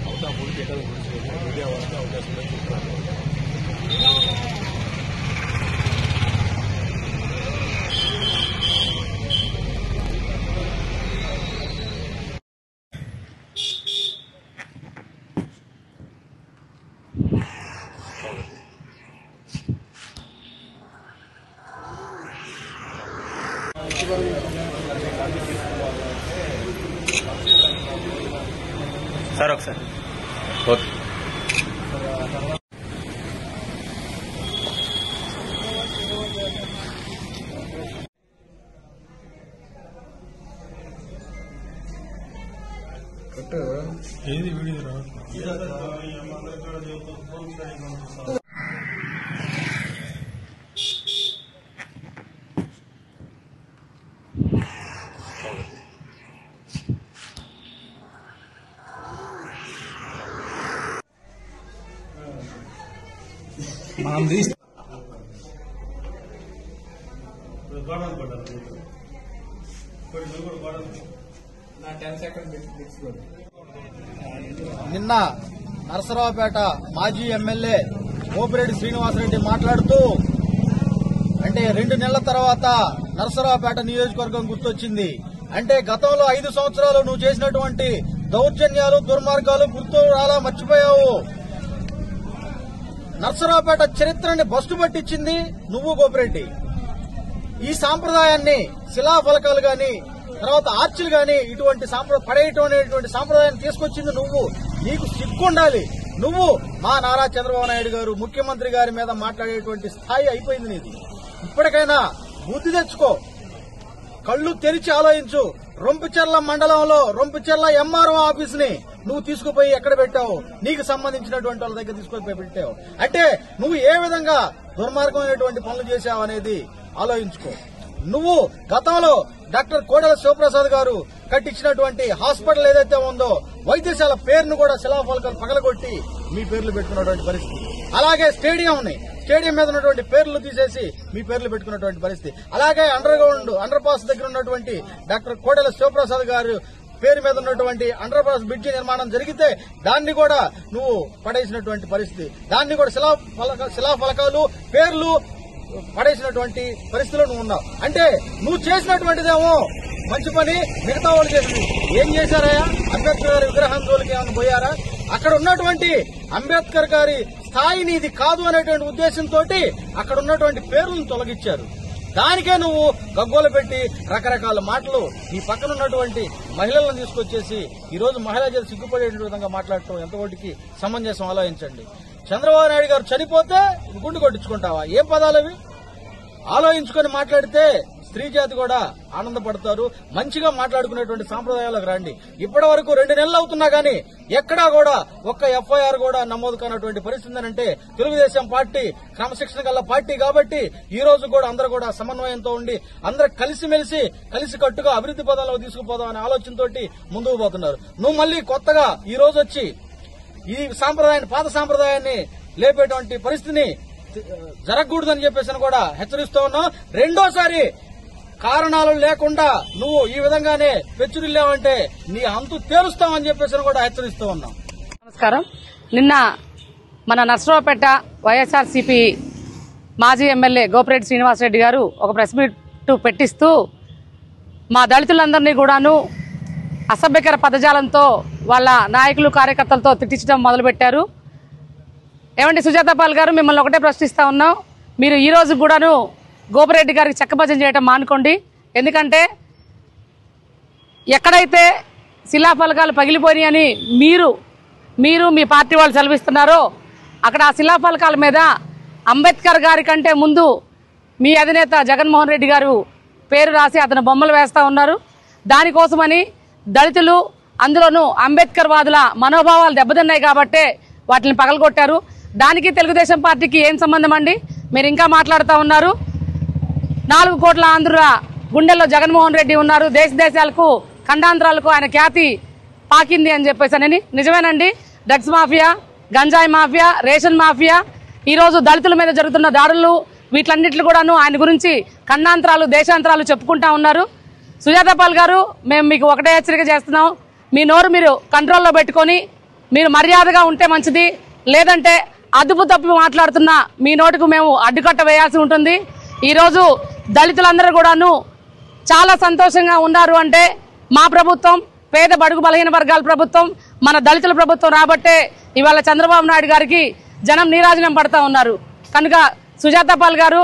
అవుతా మూడు కేటాలు మీడియా వాళ్ళకి అవకాశం ఉందని చెప్తున్నారు. సార్ ఒకసారి ఓకే. ఏది వీడియో మనం నిన్న నరసరావుపేట మాజీ ఎమ్మెల్యే మోపిరెడ్డి శ్రీనివాసరెడ్డి మాట్లాడుతూ అంటే 2 నెలల తర్వాత నరసరావుపేట నియోజకవర్గం గుర్తొచ్చింది. అంటే గతంలో 5 సంవత్సరాలు నువ్వు చేసినటువంటి దౌర్జన్యాలు దుర్మార్గాలు గుర్తు రాలా మర్చిపోయావు. నరసరావుపేట చరిత్రని బస్టు పట్టించింది నువ్వు గోపిరెడ్డి. ఈ సాంప్రదాయాన్ని శిలాఫలకాలు గాని తర్వాత ఆర్చిలు గాని ఇటువంటి పడేయటం అనేటువంటి సాంప్రదాయాన్ని తీసుకొచ్చింది నువ్వు. నీకు సిగ్గుండాలి. నువ్వు మా నారా చంద్రబాబు నాయుడు గారు ముఖ్యమంత్రి గారి మీద మాట్లాడేటువంటి స్థాయి అయిపోయింది నీది. ఇప్పటికైనా బుద్ధి తెచ్చుకో, కళ్లు తెరిచి ఆలోచించు. రొంపిచెర్ల మండలంలో రొంపిచెర్ల ఎంఆర్ఓ ఆఫీస్ ని నువ్వు తీసుకుపోయి ఎక్కడ పెట్టావు? నీకు సంబంధించినటువంటి వాళ్ళ దగ్గర తీసుకుపోయి పెట్టావు. అంటే నువ్వు ఏ విధంగా దుర్మార్గమైనటువంటి పనులు చేశావు అనేది ఆలోచించుకో. నువ్వు గతంలో డాక్టర్ కోడెల శివప్రసాద్ గారు కట్టించినటువంటి హాస్పిటల్ ఏదైతే ఉందో వైద్యశాల పేరును కూడా శిలాఫలకాలు పగలగొట్టి మీ పేర్లు పెట్టుకున్నటువంటి పరిస్థితి. అలాగే స్టేడియం మీద ఉన్నటువంటి పేర్లు తీసేసి మీ పేర్లు పెట్టుకున్నటువంటి పరిస్థితి. అలాగే అండర్ పాస్ దగ్గర ఉన్నటువంటి డాక్టర్ కోడెల శివప్రసాద్ గారు పేరు మీద ఉన్నటువంటి అండర్ పాస్ బ్రిడ్జి నిర్మాణం జరిగితే దాన్ని కూడా నువ్వు పడేసినటువంటి పరిస్థితి. దాన్ని కూడా శిలాఫలకాలు పేర్లు పడేసినటువంటి పరిస్థితిలో నువ్వు ఉన్నావు. అంటే నువ్వు చేసినటువంటిదేమో మంచి పని, మిగతా వాళ్ళు చేసింది ఏం చేశారయ్యా? అంబేద్కర్ గారి విగ్రహం జోలికి ఏమైనా పోయారా? అక్కడ ఉన్నటువంటి అంబేద్కర్ గారి స్థాయి నీది కాదు అనేటువంటి ఉద్దేశంతో అక్కడ ఉన్నటువంటి పేర్లను తొలగించారు. దానికే నువ్వు గగ్గోలు పెట్టి రకరకాల మాటలు నీ పక్కన ఉన్నటువంటి మహిళలను తీసుకొచ్చేసి ఈ రోజు మహిళా చేసి సిగ్గుపడే విధంగా మాట్లాడటం ఎంతవరకు సమంజసం ఆలోచించండి. చంద్రబాబు నాయుడు గారు చనిపోతే గుండు కొట్టించుకుంటావా? ఏం పదాలు అవి? ఆలోచించుకొని మాట్లాడితే స్త్రీ జాతి కూడా ఆనందపడతారు. మంచిగా మాట్లాడుకునేటువంటి సాంప్రదాయాలకు రండి. ఇప్పటి వరకు 2 నెలలు అవుతున్నా గానీ ఎక్కడా కూడా ఒక్క ఎఫ్ఐఆర్ కూడా నమోదు కానటువంటి పరిస్థితి అంటే తెలుగుదేశం పార్టీ క్రమశిక్షణ గల పార్టీ కాబట్టి ఈ రోజు కూడా అందరూ కూడా సమన్వయంతో ఉండి అందరూ కలిసిమెలిసి కలిసికట్టుగా అభివృద్ధి పదాలకు తీసుకుపోదాం అనే ఆలోచనతో ముందుకు పోతున్నారు. నువ్వు మళ్లీ కొత్తగా ఈ రోజు వచ్చి ఈ పాత సాంప్రదాయాన్ని లేపేటువంటి పరిస్థితిని జరగకూడదని చెప్పేసి కూడా హెచ్చరిస్తూ ఉన్నాం. రెండోసారి కారణాలు లేకుండా నువ్వు ఈ విధంగానే పెచ్చురిల్లావంటే నీ అంతు తేలుస్తామని చెప్పేసి కూడా హెచ్చరిస్తూ ఉన్నాం. నమస్కారం. నిన్న మన నర్సరావుపేట వైఎస్ఆర్సీపీ మాజీ ఎమ్మెల్యే గోపిరెడ్డి శ్రీనివాసరెడ్డి గారు ఒక ప్రెస్ మీట్ పెట్టిస్తూ మా దళితులందరినీ కూడాను అసభ్యకర పదజాలంతో వాళ్ళ నాయకులు కార్యకర్తలతో తిట్టించడం మొదలుపెట్టారు. ఏమండి సుజాతాపాల్ గారు, మిమ్మల్ని ఒకటే ప్రశ్నిస్తా ఉన్నాం. మీరు ఈ రోజు కూడాను గోపిరెడ్డి గారికి చెక్కభజన చేయడం మానుకోండి. ఎందుకంటే ఎక్కడైతే శిలాఫలకాలు పగిలిపోయినాయని మీరు మీ పార్టీ వాళ్ళు సెలవిస్తున్నారో అక్కడ ఆ శిలాఫలకాల మీద అంబేద్కర్ గారి కంటే ముందు మీ అధినేత జగన్మోహన్ రెడ్డి గారు పేరు రాసి అతను బొమ్మలు వేస్తా ఉన్నారు. దానికోసమని దళితులు అందులోనూ అంబేద్కర్ వాదుల మనోభావాలు దెబ్బతిన్నాయి కాబట్టే వాటిని పగలగొట్టారు. దానికి తెలుగుదేశం పార్టీకి ఏం సంబంధం అండి? మీరు ఇంకా మాట్లాడుతూ ఉన్నారు. 4 కోట్ల ఆంధ్రుల గుండెల్లో జగన్మోహన్ రెడ్డి ఉన్నారు. దేశాలకు ఖండాంతరాలకు ఆయన ఖ్యాతి పాకింది అని చెప్పేసానని. నిజమేనండి. డ్రగ్స్ మాఫియా, గంజాయి మాఫియా, రేషన్ మాఫియా, ఈరోజు దళితుల మీద జరుగుతున్న దాడులు వీటిలన్నింటిలో కూడాను ఆయన గురించి ఖండాంతరాలు దేశాంతరాలు చెప్పుకుంటా ఉన్నారు. సుజాతాపాల్ గారు, మేము మీకు ఒకటే హెచ్చరిక చేస్తున్నాం. మీ నోరు మీరు కంట్రోల్లో పెట్టుకొని మీరు మర్యాదగా ఉంటే మంచిది. లేదంటే అదుపు తప్పి మాట్లాడుతున్న మీ నోటుకు మేము అడ్డుకట్ట వేయాల్సి ఉంటుంది. ఈరోజు దళితులందరూ కూడాను చాలా సంతోషంగా ఉన్నారు అంటే మా ప్రభుత్వం పేద బడుగు బలహీన వర్గాల ప్రభుత్వం, మన దళితుల ప్రభుత్వం రాబట్టే ఇవాళ చంద్రబాబు నాయుడు గారికి జనం నీరాజనం పడతా ఉన్నారు. కనుక సుజాత పాల్ గారు,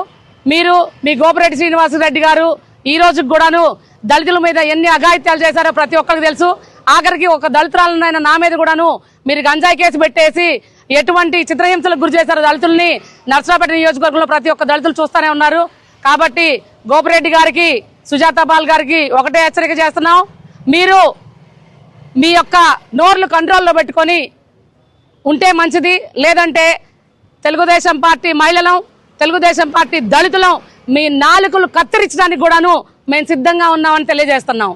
మీరు మీ గోపిరెడ్డి శ్రీనివాసరెడ్డి గారు ఈ రోజుకి కూడాను దళితుల మీద ఎన్ని అఘాయిత్యాలు చేశారో ప్రతి ఒక్కరికి తెలుసు. ఆఖరికి ఒక దళితురాలనైనా నా మీద కూడాను మీరు గంజాయి కేసు పెట్టేసి ఎటువంటి చిత్రహింసలకు గురి చేశారో దళితుల్ని నర్సరావుపేట నియోజకవర్గంలో ప్రతి ఒక్క దళితులు చూస్తూనే ఉన్నారు. కాబట్టి గోపిరెడ్డి గారికి, సుజాత పాల్ గారికి ఒకటే హెచ్చరిక చేస్తున్నాం, మీరు మీ యొక్క నోర్లు కంట్రోల్లో పెట్టుకొని ఉంటే మంచిది. లేదంటే తెలుగుదేశం పార్టీ మహిళలం, తెలుగుదేశం పార్టీ దళితులం మీ నాలుకలు కత్తిరించడానికి కూడాను మేము సిద్ధంగా ఉన్నామని తెలియజేస్తున్నాం.